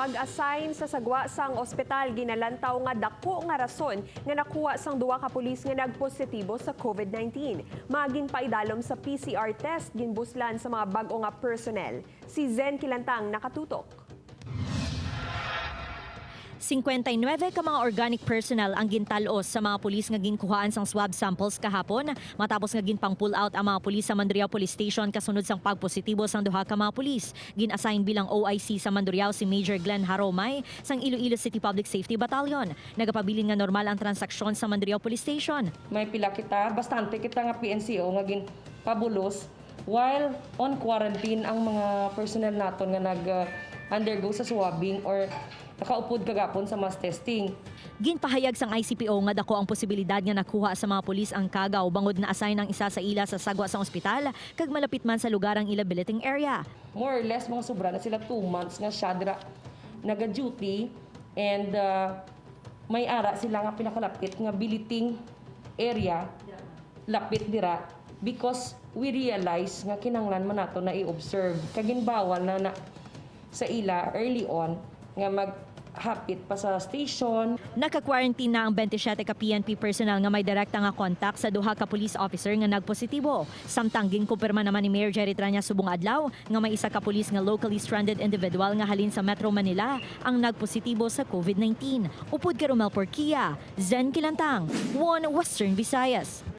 mag-assign sa sagwa sang ospital ginalantaw nga dako nga rason nga nakuha sang duwa ka pulis nga nagpositibo sa COVID-19. Maging paidalom sa PCR test ginbuslan sa mga bag-o nga personnel. Si Zen Kilantang nakatutok. 59 ka mga organic personnel ang gintalos sa mga pulis nga ginkuhaan sang swab samples kahapon matapos nga ginpang-pull out ang mga pulis sa Mandurriao Police Station kasunod sang pagpositibo sang duha ka mga pulis. Gin-assign bilang OIC sa Mandurriao si Major Glenn Haromay sang Iloilo City Public Safety Battalion. Nagapabilin nga normal ang transaksyon sa Mandurriao Police Station. May pila kita, bastante kita nga PNCO nga ginpabulos while on quarantine ang mga personnel naton nga nag-undergo sa swabbing or nakaupod kagapon sa mass testing. Ginpahayag sang ICPO nga dako ang posibilidad nga nakuha sa mga pulis ang kagaw bangod na assign ang isa sa ila sa sagwa sa ospital kag malapit man sa lugar ang ila billeting area. More or less mga sobra na sila 2 months nga siya dira naga-duty and may ara sila nga pinakalapit nga billeting area lapit dira because we realize nga kinanglan man nato na i-observe kagin bawal na sa ila early on nga maghapit pa sa station. Naka-quarantine na ang 27 ka PNP personnel nga may direkta nga contact sa duha ka police officer nga nagpositibo. Samtang ginkumpirma naman ni Mayor Jerry Tranya subong adlaw nga may isa ka pulis nga locally stranded individual nga halin sa Metro Manila ang nagpositibo sa COVID-19. Upod ka Romel Porquia, Zen Kilantang, One Western Visayas.